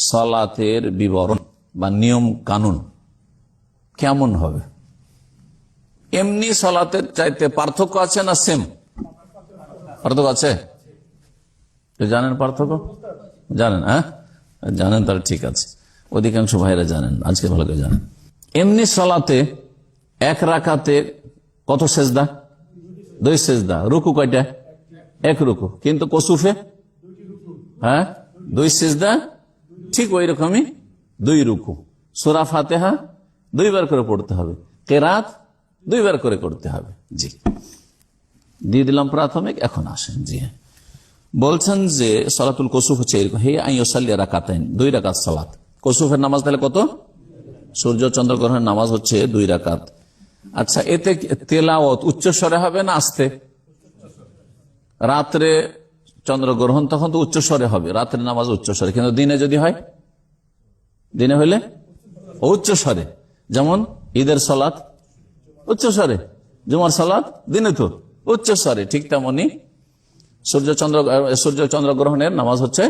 সালাতের বিবরণ বা নিয়ম কানুন কেমন হবে? এমনি সালাতের চাইতে পার্থক্য আছে না সেম? পার্থক্য আছে? জানেন পার্থক্য? জানেন? হ্যাঁ জানেন, তাহলে ঠিক আছে। অধিকাংশ ভাইরা জানেন, আজকে ভালো করে জানেন। এমনি সালাতে এক রাকাতে কত সেজদা? 2 সেজদা। রুকু কয়টা? 1 রুকু। কিন্তু কুসুফে 2 সেজদা, ঠিক ওই রকমই 2 রুকু। সূরা ফাতিহা 2 বার করে পড়তে হবে, কিরাত 2 বার করে করতে হবে। জি, দিয়ে দিলাম প্রাথমিক। এখন আসেন, জি হ্যাঁ, বলছেন যে সালাতুল কুসুফ হচ্ছে এরকম, হে আইয়ুসাল্লি রাকাতাইন, 2 রাকাত সালাত। কুসুফের নামাজ তাহলে কত? সূর্য চন্দ্রগ্রহণের নামাজ হচ্ছে 2 রাকাত। আচ্ছা, এতে তেলাওয়াত উচ্চস্বরে হবে না আস্তে? রাত্রে চন্দ্রগ্রহণ তখন তো উচ্চস্বরে হবে, রাত্রে নামাজ উচ্চস্বরে, কিন্তু দিনে যদি হয়, দিনে হইলে উচ্চস্বরে। যেমন ঈদের সালাত উচ্চস্বরে, জুমার সালাত দিনে তো উচ্চস্বরে, ঠিক তেমনি সূর্য চন্দ্রগ্রহণের নামাজ হচ্ছে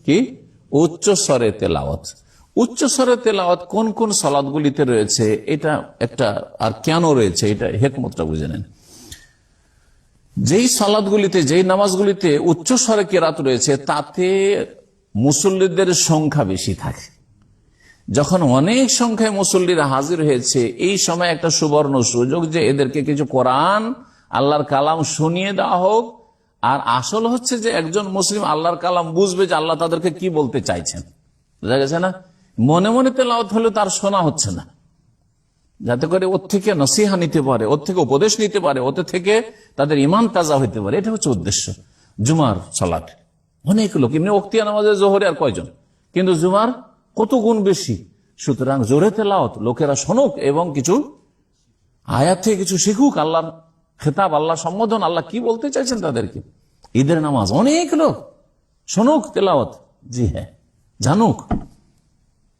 কি? উচ্চস্বরে তেলাওয়াত। উচ্চস্বরে তেলাওয়াত কোন কোন সালাতগুলিতে রয়েছে, এটা একটা, আর কেন রয়েছে, এটা হিকমতটা বুঝে নেন। যেই সালাতগুলিতে, যেই নামাজগুলিতে উচ্চস্বরে কেরাত রয়েছে, তাতে মুসল্লিদের সংখ্যা বেশি থাকে। যখন অনেক সংখ্যায় মুসল্লিরা হাজির হয়েছে, এই সময় একটা সুবর্ণ সুযোগ যে এদেরকে কিছু কোরআন, আল্লাহর কালাম শুনিয়ে দেওয়া হোক। আর আসল হচ্ছে যে একজন মুসলিম আল্লাহর কালাম বুঝবে যে আল্লাহ তাদেরকে কি বলতে চাইছেন, বুঝা গেছে না? মনে মনে তেলাওয়াত হলে তার শোনা হচ্ছে না, যাতে করে ওর থেকে নসিহা নিতে পারে, ওর থেকে উপদেশ নিতে পারে, ওতে থেকে তাদের ইমান তাজা হইতে পারে। এটা হচ্ছে উদ্দেশ্য। জুমার সালাত অনেক লোক, এমনি ওক্তিয়া নামাজে জোহরে আর কয়জন, কিন্তু জুমার কত গুণ বেশি। সুতরাং জোরে তেলাওয়াত, লোকেরা শোনুক এবং কিছু আয়াত থেকে কিছু শিখুক, আল্লাহর খেতাব, আল্লাহ সম্বোধন, আল্লাহ কি বলতে চাইছেন তাদেরকে। ঈদের নামাজ অনেক লোক শোনুক তেলাওয়াত, জি হ্যাঁ, জানুক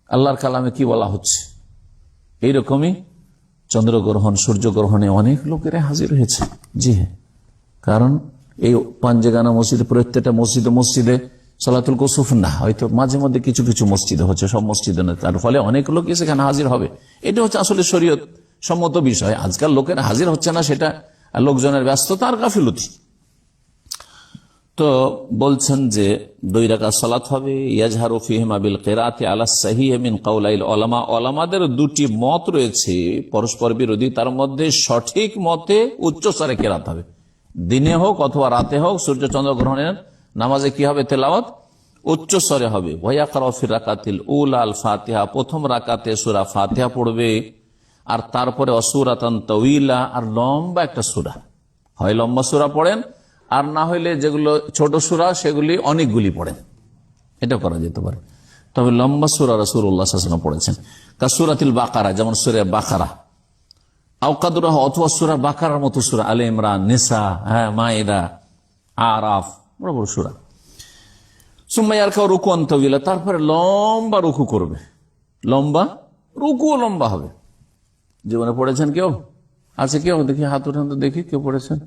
আল্লাহর কালামে কি বলা হচ্ছে। এইরকমই চন্দ্রগ্রহণ, সূর্যগ্রহণে অনেক লোকেরা হাজির হয়েছে, জি হ্যাঁ। কারণ এই পাঞ্জেগানা মসজিদ, প্রত্যেকটা মসজিদে সালাতুল কুসুফ না, হয়তো মাঝে মধ্যে কিছু কিছু মসজিদে হচ্ছে, সব মসজিদে না, তার ফলে অনেক লোক সেখানে হাজির হবে। এটা হচ্ছে আসলে শরীয়ত সম্মত বিষয়। আজকাল লোকেরা হাজির হচ্ছে না, সেটা লোকজনের ব্যস্ততা আর গাফিলতি। তো বলছেন যে 2 রাকাত সালাত হবে। ইয়াজহারু ফীহিমা বিল কিরাআতি আলা সাহিহ মিন কাওলাইল উলামা। উলামাদের 2টি মত রয়েছে পরস্পর বিরোধী, তার মধ্যে সঠিক মতে উচ্চস্বরে কিরাত হবে, দিনে হোক অথবা রাতে হোক। সূর্য চন্দ্রগ্রহণের নামাজে কি হবে? তেলাওয়াত উচ্চস্বরে হবে। ওয়ায়াকরাউ ফি রাকাতিল উলা আল ফাতিহা, প্রথম রাকাতে সূরা ফাতিহা পড়বে, আর তারপরে অসূরাতান তাওয়িলা, আর লম্বা একটা সূরা, হয় লম্বা সূরা পড়েন, আর না হইলে যেগুলো ছোট সূরা সেগুলি অনেকগুলি পড়েন, এটা করা যেতে পারে। তবে লম্বা সূরা রাসূলুল্লাহ সাল্লাল্লাহু আলাইহি ওয়াসাল্লাম পড়েছেন, কাসূরাতিল বাকারা, যেমন সূরা বাকারা, আওকাদুরাহ, অথবা সূরা বাকারার মতো সূরা, আলে ইমরান, নিসা, মায়েদা, আরাফ, বড় বড় সূরা। সুম্মা ইয়ারকাউ রুকুআন তাওয়িলা, তারপরে লম্বা রুকু করবে, লম্বা রুকুও লম্বা হবে। জীবনে পড়েছেন কেউ? আছে কেউ? দেখি হাত উঠান তো দেখি, কেউ পড়েছেন?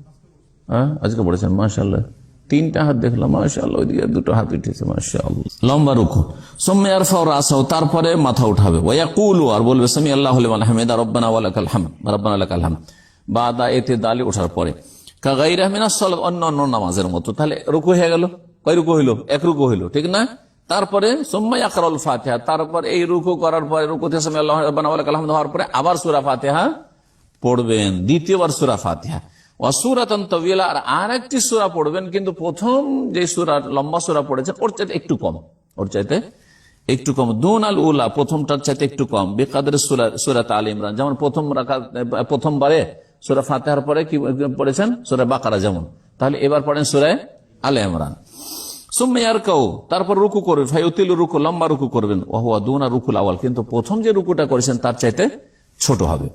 আজকে পড়েছেন, মাশাআল্লাহ, 3টা হাত দেখলাম, মাশাআল্লাহ, ওইদিকে 2টো হাত উঠেছে, মাশাআল্লাহ। লম্বা রুকু। সুম্মা ইয়ারফাউ রাসাহু, তারপরে মাথা উঠাবে। ওয়া ইয়াকুলু, আর বলবে সামি আল্লাহু লিমান হামিদা রব্বানা ওয়া লাকাল হামদ, রব্বানা লাকাল হামদ, বাদা ইতিদালি, ওঠার পরে। কাগাইরিহা মিনাস সালাত, অন্য নামাজের মতো। তাহলে রুকু হয়ে গেল, কয় রুকু হইল? 1 রুকু হইল, ঠিক না? তারপরে সুম্মা ইয়াকরাউল ফাতিহা, তারপর এই রুকু করার পরে, রুকুতে সামি আল্লাহু রব্বানা ওয়া লাকাল হামদ হওয়ার পরে আবার সূরা ফাতিহা পড়বেন, দ্বিতীয়বার সূরা ফাতিহা। ওয়াসূরাতান তাওয়িলা, আর একটি সূরা পড়বেন, কিন্তু প্রথম যে সূরা, লম্বা সূরা পড়েছেন ওর চাইতে একটু কম, ওর চাইতে একটু কম। দুনাল উলা, প্রথমটার চাইতে একটু কম। বিকাদরে সূরাত আলে ইমরান, যেমন প্রথমবারে সূরা ফাতিহার পরে কি পড়েছেন? সূরা বাকারা যেমন, তাহলে এবার পড়েন সূরা আলে ইমরান। সুম্মা ইয়ারকাউ, তারপর রুকু করবেন, ফায়ুতিলু রুকু, লম্বা রুকু করবেন। ওয়া হুয়া দুনা রুকুল আওয়াল, কিন্তু প্রথম যে রুকুটা করেছেন তার চাইতে ছোট হবে।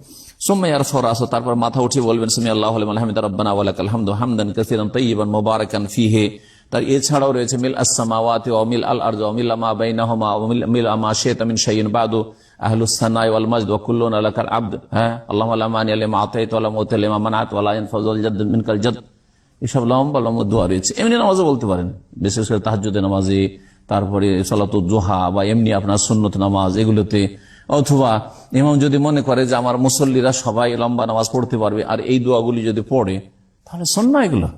সুম্মা ইয়ারফাউ রাসাহু, তারপর মাথা উঠিয়ে বলবেন সামি আল্লাহু লিমান হামিদা রব্বানা ওয়া লাকাল হামদু হামদান কাসীরান তাইয়িবান মুবারাকান ফীহি। তার এছাড়াও রয়েছে মিল আস-সামাওয়াতি ওয়া মিল আল আরদি ওয়া মিল মা বাইনাহুমা ওয়া মিল মা শাইতা মিন শাইইন বাদু আহলুস সানাই ওয়াল মাজদ ওয়া কুল্লুনা লাকাল আবদ। আল্লাহুম্মা লা মানিয়া লিমা আতাইতা ওয়া লা মুতিয়া লিমা মানাত ওয়া লা ইয়ানফাযুল জাদ মিনকাল জাদ। এসব লম্বা লম্বা দোয়া রয়েছে, এমনি নামাজও বলতে পারেন, বিশেষ করে তাহাজ্জুদের নামাজে, তারপরে সালাতুল জোহা বা এমনি আপনার সুন্নত নামাজ এগুলোতে, অথবা ইমাম যদি মনে করে যে আমার মুসল্লিরা সবাই লম্বা নামাজ পড়তে পারবে আর এই দোয়াগুলি যদি পড়ে, তাহলে সুন্নাহ এগুলো।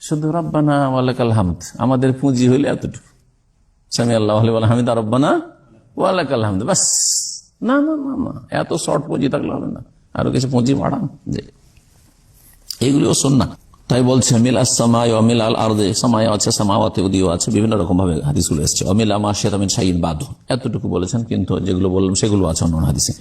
শুধু রব্বানা ওয়া লাকাল হামদ, আমাদের পুঁজি হইলে এতটুকু, সামি আল্লাহু লিমান হামিদা রব্বানা ওয়া লাকাল হামদ, বাস। না না না না, এত শর্ট পুঁজি থাকলে হবে না, আরো কিছু পুঁজি বাড়ান, যে এগুলিও সুন্নাহ। তাই বলছে মিল আসসামাই ওয়া মিল আল আরদে, সামায় আছে সামাওয়াতে দিও আছে, বিভিন্ন রকম ভাবে হাদিসগুলো এসেছে। অমিল আমা শেরামিন শাইন বাদু, এতটুকু বলেছেন, কিন্তু যেগুলো বললাম সেগুলো আছে অন্য হাদিসে।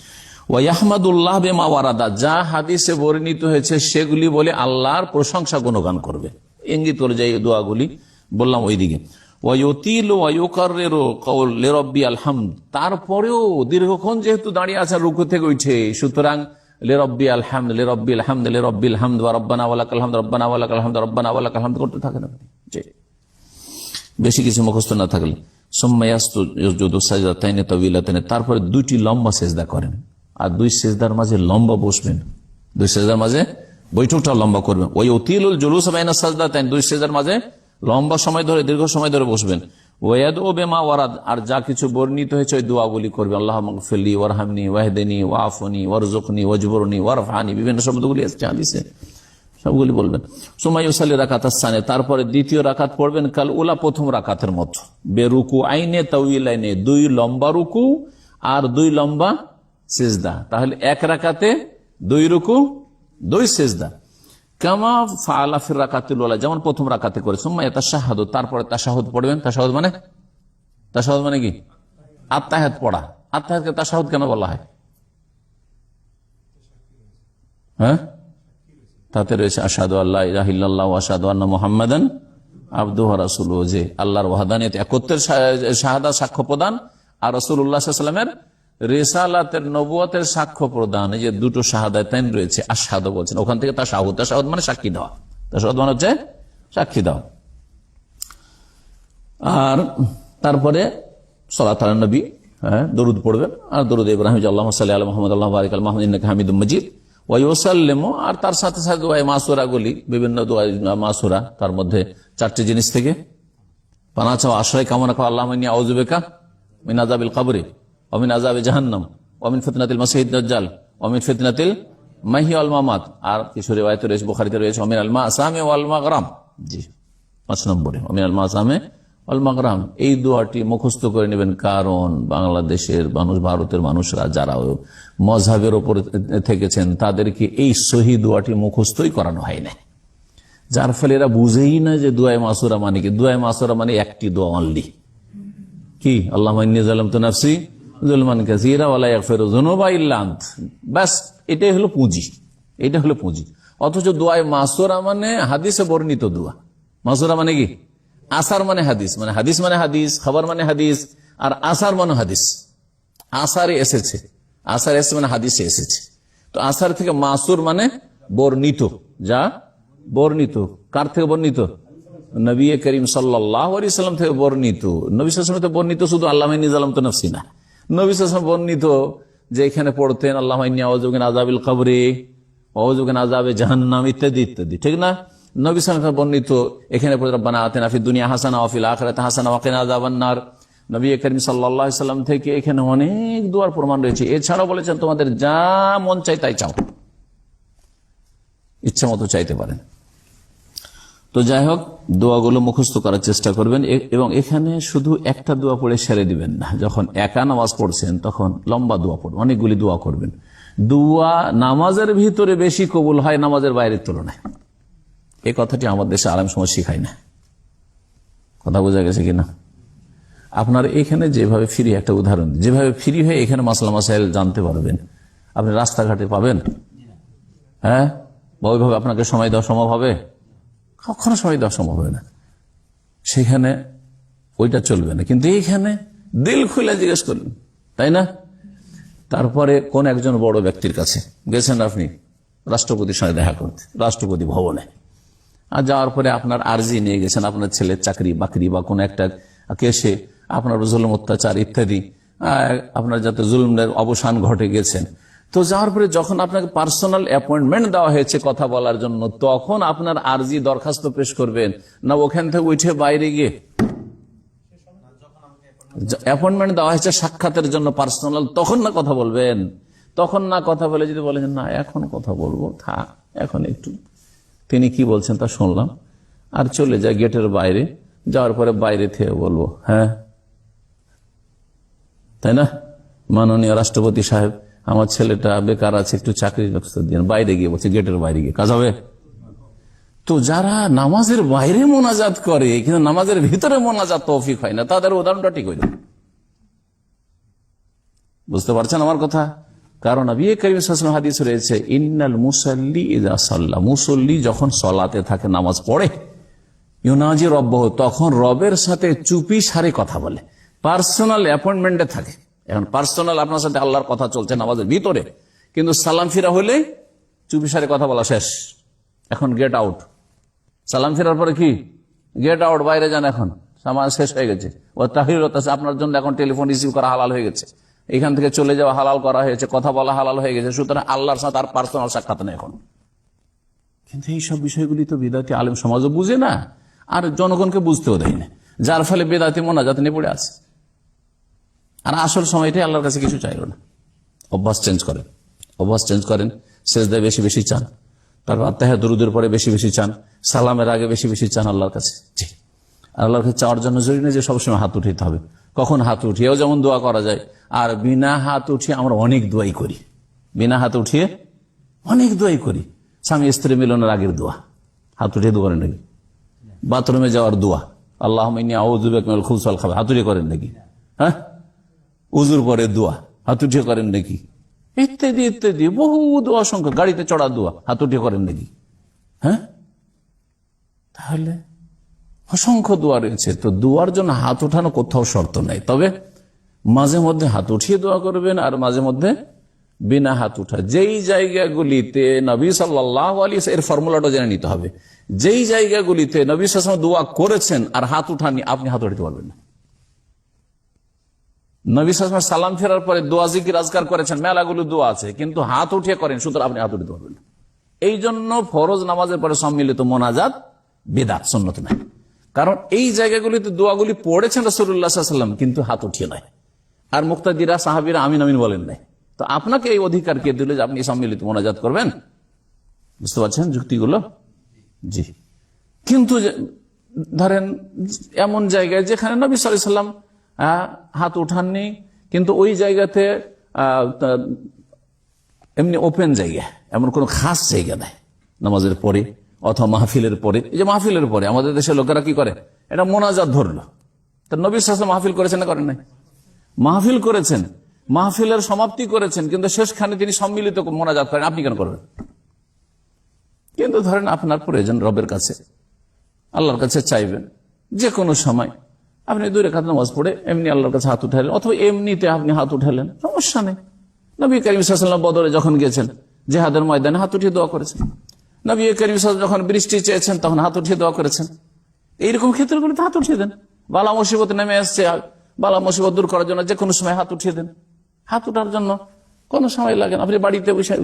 ওয়া ইয়াহমাদুল্লাহ বিমা ওয়ারাদা, যা হাদিসে বর্ণিত হয়েছে সেগুলি বলে আল্লাহর প্রশংসা গুণগান করবে, ইঙ্গিত করে যে দোয়াগুলি বললাম ওইদিকে। ওয়া ইউতিলু ওয়া ইউকাররিরু কওল লিরাব্বিল হামদ, তারপরেও দীর্ঘক্ষণ যেহেতু দাঁড়িয়ে আছেন রুকু থেকে উঠে, সুতরাং লিরাব্বিল হামদ লিরাব্বিল হামদ লিরাব্বিল হামদ ওয়া রব্বানা ওয়া লাকাল হামদ রব্বানা ওয়া লাকাল হামদ রব্বানা ওয়া লাকাল হামদ করতে থাকেন আপনি, যে বেশি কিছু মুখস্থ না থাকলে। সুম্মা ইয়াসজুদু সাজদাতাইনি তাওয়িলাতাইনি, তারপরে দুইটি লম্বা সিজদা করেন, আর দুই সিজদার মাঝে লম্বা বসবেন, দুই সিজদার মাঝে বৈঠকটা লম্বা করবেন। ওয়া ইউতিলুল জুলুস বাইনা সাজদাতাইন, দুই সিজদার মাঝে লম্বা সময় ধরে দীর্ঘ সময় ধরে বসবেন। ওয়াদউ বিমা ওয়ারাদ, আর যা কিছু বর্ণিত হয়েছে ওই দোয়াগুলি করবে, আল্লাহুম্মা গফিরলি ওয়ারহামনি ওয়াহদিনি ওয়াআফনি ওয়ারযুকনি ওয়াজবুরনি ওয়ারফানি, বিভিন্ন শব্দগুলি আছে হাদিসে, সবগুলি বলবেন। সুম্মা ইউসাল্লি রাকাতাস সানি, তারপরে দ্বিতীয় রাকাত পড়বেন কাল উলা, প্রথম রাকাতের মতো, বেরুকু আইনে তাওয়িলাইনে, দুই লম্বা রুকু আর দুই লম্বা সিজদা, তাহলে এক রাকাতে দুই রুকু দুই সিজদা। কামা ফাআলা ফির রাকাতিল উলা, যেমন প্রথম রাকাতে করে। সুম্মা ইয়াতাশাহাদু, তারপরে তাশাহুদ পড়বেন। তাশাহুদ মানে কি? আত্তাহিয়াত পড়া। আত্তাহিয়াতকে তাশাহুদ কেন বলা হয়? হ্যাঁ, তাতে রয়েছে আশহাদু আল্লা ইলাহা ইল্লাল্লাহ ওয়া আশহাদু আন্না মুহাম্মাদান আবদুহু ওয়া রাসূলুহু, যে আল্লাহর ওয়াহদানিয়ত, একত্বের শাহাদা, সাক্ষ্য প্রদান, আর রাসূলুল্লাহ সাল্লাল্লাহু আলাইহি ওয়াসাল্লামের রিসালাতের, নবুয়তের সাক্ষ্য প্রদান, এই যে দুটো শাহাদাতাইন রয়েছে, আশহাদু বলছেন, ওখান থেকে তাশাহুদ। তাশাহুদ মানে সাক্ষী দেওয়া, তাশাহুদ মানে হচ্ছে সাক্ষী দেওয়া। আর তারপরে সালাত আলা নবী, দরুদ পড়বেন, আর দরুদ ইব্রাহিম, আল্লাহুম্মা সাল্লি আলা মুহাম্মাদ আল্লাহুম্মা বারিক আলা মুহাম্মাদ ইন্নাকা হামিদুম মাজিদ। ওয়া ইউসাল্লিমু, আর তার সাথে সাথে দোয়া মাসুরাগুলি, বিভিন্ন দোয়া মাসুরা, তার মধ্যে চারটি জিনিস থেকে পানাহ চাওয়া, আশ্রয় কামনা করা, আল্লাহুম্মা ইন্নী আউযু বিকা মিন আযাবিল কবরি ওয়া মিন আযাবি জাহান্নাম ওয়া মিন ফিতনাতিল মাসিহিদ দাজ্জাল ওয়া মিন ফিতনাতিল মাহইয়া ওয়াল মামাত। আর কিছু রিওয়ায়াতে রয়েছে, বুখারীতে রয়েছে, ওয়া মিনাল মাসামি ওয়াল মাগরাম, জি 5 নম্বরে ওয়া মিনাল মাসামি ওয়াল মাগরাম। এই দোয়াটি মুখস্থ করে নেবেন, কারণ বাংলাদেশের মানুষ, ভারতের মানুষরা যারা মযহাবের উপর থেকেছেন, তাদেরকে এই সহি দোয়াটি মুখস্থই করানো হয় না, যার ফলে এরা বুঝেই না যে দুআয়ে মাসুরা মানে কি। দুআয়ে মাসুরা মানে একটি দোয়া অনলি, কি? আল্লাহুম্মা ইন্নী যালামতু নাফসি যুলমান কাসীরা ওয়া লা ইয়াগফিরু যুনুবা ইল্লা আনত, বাস এটাই হলো পুঁজি, এটা হলো পুঁজি। অথচ দুআয়ে মাসুরা মানে হাদিসে বর্ণিত দোয়া। মাসুরা মানে কি? আসার মানে হাদিস, মানে হাদিস মানে হাদিস, খবর মানে হাদিস, আর আসার মানে হাদিস। আসারে এসেছে, আসার এসে মানে হাদিসে এসেছে। তো আসার থেকে মাসুর মানে বর্ণিত, যা বর্ণিত। কার থেকে বর্ণিত? নবী করিম সাল্লাল্লাহু আলাইহি ওয়াসাল্লাম থেকে বর্ণিত। নবী সাল্লাল্লাহু আলাইহি ওয়াসাল্লাম থেকে বর্ণিত শুধু আল্লাহুম্মা ইন্নী যালামতু নাফসি না, নবী সাল্লাল্লাহু আলাইহি ওয়াসাল্লাম বর্ণিত যে এখানে পড়তেন আল্লাহুম্মা ইন্নী আউযু বিকা মিন আযাবিল কবরি ওয়া আউযু বিকা মিন আযাবি জাহান্নাম, ইত্যাদি ইত্যাদি, ঠিক না? নবী সাল্লাল্লাহু আলাইহি ওয়াসাল্লাম বর্ণিত এখানে পড়ে রব্বানা আতিনা ফিদ দুনিয়া হাসানা ওয়া ফিল আখিরাতি হাসানা ওয়া কিনা আযাবান নার। নবী করিম সাল্লাল্লাহু আলাইহি ওয়াসাল্লাম থেকে এখানে অনেক দোয়ার প্রমাণ রয়েছে। এছাড়াও বলেছেন তোমাদের যা মন চাই তাই চাও, ইচ্ছা মতো চাইতে পারেন। তো যাই হোক, দোয়াগুলো মুখস্থ করার চেষ্টা করবেন, এবং এখানে শুধু একটা দোয়া পড়ে সেরে দিবেন না। যখন একা নামাজ পড়ছেন তখন লম্বা দোয়া পড়বেন, অনেকগুলি দোয়া করবেন। দোয়া নামাজের ভিতরে বেশি কবুল হয় নামাজের বাইরের তুলনায়, এই কথাটি আমাদের দেশে আলেম সমাজ শিখায় না। কথা বোঝা গেছে কিনা? আপনার এখানে যেভাবে ফ্রি, একটা উদাহরণ, যেভাবে ফ্রি হয়ে এখানে মাসলা মাসাইল জানতে পারবেন, আপনি রাস্তাঘাটে পাবেন? হ্যাঁ, বা ওইভাবে আপনাকে সময় দেওয়া সম্ভব হবে? কখনো সময় দেওয়া সম্ভব হবে না। সেখানে ওইটা চলবে না, কিন্তু এইখানে দিল খুলে জিজ্ঞেস করবেন, তাই না? তারপরে কোন একজন বড় ব্যক্তির কাছে গেছেন আপনি রাষ্ট্রপতির সঙ্গে দেখা করতে, রাষ্ট্রপতি ভবনে, আর যাওয়ার পরে আপনার আর্জি নিয়ে গেছেন, আপনার ছেলের চাকরি বাকরি বা কোন একটা কেসে আপনার জুলুম অত্যাচার ইত্যাদি, আপনার যাতে জুলুমের অবসান ঘটে গেছেন। তো যাওয়ার পরে যখন আপনাকে পার্সোনাল অ্যাপয়েন্টমেন্ট দেওয়া হয়েছে কথা বলার জন্য, তখন আপনার আর্জি দরখাস্ত পেশ করবেন, না ওখান থেকে উঠে বাইরে গিয়ে অ্যাপয়েন্টমেন্ট দেওয়া হয়েছে সাক্ষাতের জন্য পার্সোনাল, তখন না কথা বলবেন। তখন না কথা বলে যদি বলেন না এখন কথা বলবো, থাক এখন একটু তিনি কি বলছেন তা শুনলাম, আর চলে যায় গেটের বাইরে, যাওয়ার পরে বাইরে থেকে বলবো হ্যাঁ তাই না, মাননীয় রাষ্ট্রপতি সাহেব আমার ছেলেটা বেকার আছে, একটু চাকরির ব্যবস্থা দিন। বাইরে গিয়ে বলছে, গেটের বাইরে গিয়ে কাজ হবে? তো যারা নামাজের বাইরে মোনাজাত করে কিন্তু নামাজের ভিতরে মোনাজাত তৌফিক হয় না, তাদের উদাহরণটা ঠিক হইল। বুঝতে পারছেন আমার কথা? কারণ নবী করিম সাল্লাল্লাহু আলাইহি ওয়াসাল্লাম হাদিস রয়েছে, ইন্নাল মুসাল্লি ইযা সাল্লা, মুসল্লি যখন সলাতে থাকে, নামাজ পড়ে, ইউনাজি রব্বহু, তখন রবের সাথে চুপি সারে কথা বলে, পার্সোনাল অ্যাপয়েন্টমেন্টে থাকে। এখন পার্সোনাল আপনার সাথে আল্লাহর কথা চলছে নামাজের ভিতরে, কিন্তু সালাম ফিরা হলে চুপি সারে কথা বলা শেষ, এখন গেট আউট। সালাম ফেরার পরে কি গেট আউট, বাইরে যান, এখন সামাজ শেষ হয়ে গেছে। ও তাহির আপনার জন্য এখন টেলিফোন রিসিভ করা হালাল হয়ে গেছে, এখান থেকে চলে যাওয়া হালাল করা হয়েছে, কথা বলা হালাল হয়ে গেছে। সুতরাং আল্লাহর সাথে আর পার্সোনাল সাক্ষাৎ নেই এখন। কিন্তু এইসব বিষয়গুলি তো বিদাতি আলেম সমাজও বুঝে না, আর জনগণকে বুঝতেও দেয় না, যার ফলে বেদাতি মোনাজাত নিয়ে পড়ে আছে। আর আসল সময়টাই আল্লাহর কাছে কিছু চাইল না। অভ্যাস চেঞ্জ করেন, অভ্যাস চেঞ্জ করেন। সেজদায় বেশি বেশি চান, তারপর আত্মাহিয়াত দুরুদের পরে বেশি বেশি চান, সালামের আগে বেশি বেশি চান আল্লাহর কাছে। জি, আল্লাহর কাছে চাওয়ার জন্য জরুরি না যে সবসময় হাত উঠাতে হবে। কখন হাত উঠিয়েও যেমন দোয়া করা যায়, আর বিনা হাত উঠিয়ে আমরা অনেক দোয়াই করি। বিনা হাত উঠিয়ে অনেক দোয়াই করি। স্বামী স্ত্রী মিলনের আগের দোয়া হাত উঠিয়ে দোয়া করেন নাকি? বাথরুমে যাওয়ার দোয়া, আল্লাহুম্মা ইন্নী আউযু বিকা মিনাল খুবুসি ওয়াল খাবাইথ, হাত উঠিয়ে করেন নাকি? হ্যাঁ, উজুর পরে দোয়া হাত উঠিয়ে করেন নাকি? ইত্যাদি ইত্যাদি বহু দোয়া, সংখ্যা, গাড়িতে চড়া দোয়া হাত উঠিয়ে করেন নাকি? হ্যাঁ, তাহলে অসংখ্য দোয়া রয়েছে। তো দোয়ার জন্য হাত উঠানো কোথাও শর্ত নাই, তবে মাঝে মধ্যে হাত উঠিয়ে দোয়া করবেন, আর মাঝে মধ্যে বিনা হাত উঠা। যেই জায়গাগুলিতে নবী সাল্লাল্লাহু আলাইহি ওয়াসাল্লাম, এর ফর্মুলাটা জেনে নিতে হবে, যেই জায়গাগুলিতে নবী সাল্লাল্লাহু আলাইহি ওয়াসাল্লাম দোয়া করেছেন আর হাত উঠাননি, আপনি হাত উঠাতে পারবেন না। নবী সাল্লাল্লাহু আলাইহি ওয়াসাল্লাম সালাম ফেরার পরে দোয়া জিকির আজকার করেছেন, মেলাগুলো দোয়া আছে, কিন্তু হাত উঠিয়ে করেন, সুতরাং আপনি হাত উঠাতে পারবেন না। এই জন্য ফরজ নামাজের পরে সম্মিলিত মোনাজাত বিদআত, সুন্নত নাই। কারণ এই জায়গাগুলিতে দোয়াগুলি পড়েছেন রাসূলুল্লাহ সাল্লাল্লাহু আলাইহি ওয়াসাল্লাম, কিন্তু হাত উঠিয়ে নাই, আর মুক্তাদিরা সাহাবীরা আমিন আমিন বলেন নাই। তো আপনাকে এই অধিকার কে দিল যে আপনি সম্মিলিত মোনাজাত করবেন? বুঝতে পারছেন যুক্তিগুলো? জি। কিন্তু ধরেন এমন জায়গায় যেখানে নবী সাল্লাল্লাহু আলাইহি ওয়াসাল্লাম হাত উঠাননি, কিন্তু ওই জায়গাতে এমনি ওপেন জায়গা, এমন কোন খাস জায়গা নাই নামাজের পরে অথবা মাহফিলের পরে। এই যে মাহফিলের পরে আমাদের দেশের লোকেরা কি করে, এটা মোনাজাত ধরলো। তো নবী সাল্লাল্লাহু আলাইহি ওয়াসাল্লাম মাহফিল করেছেন না করেন নাই? মাহফিল করেছেন, মাহফিলের সমাপ্তি করেছেন, কিন্তু শেষখানে তিনি সম্মিলিত মোনাজাত করেন, আপনি কেন করবেন? কিন্তু ধরেন আপনার প্রয়োজন রবের কাছে, আল্লাহর কাছে চাইবেন, যে কোনো সময় আপনি 2 রাকাত নামাজ পড়ে এমনি আল্লাহর কাছে হাত উঠালেন, অথবা এমনিতে আপনি হাত উঠালেন, সমস্যা নেই। নবী করিম সাল্লাল্লাহু আলাইহি ওয়াসাল্লাম বদরে যখন গেছেন, জিহাদের ময়দানে হাত উঠিয়ে দোয়া করেছেন। নবী করিম সাল্লাল্লাহু আলাইহি ওয়াসাল্লাম যখন বৃষ্টি চেয়েছেন, তখন হাত উঠিয়ে দোয়া করেছেন। এইরকম ক্ষেত্রগুলিতে হাত উঠিয়ে দেন। বালা মুসিবত নেমে আসছে, বালা মুসিবত দূর করার জন্য যে কোনো সময় হাত উঠিয়ে দেন। হাত উঠার জন্য কোনো সময় লাগে না, আপনি বাড়িতে বসে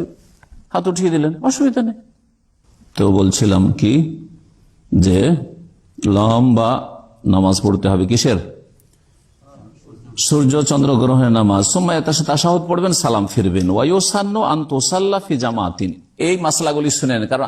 হাত উঠিয়ে দিলেন, অসুবিধা নেই। তো বলছিলাম কি যে লম্বা নামাজ পড়তে হবে কিসের? সূর্য চন্দ্র গ্রহণের নামাজ। সময় তার সাথে তাশাহুদ পড়বেন, সালাম ফিরবেন। ওয়ায়ুসান্নু আন তুসাল্লা ফি জামাতিন। এই মাসলাগুলি শুনেন, কারণ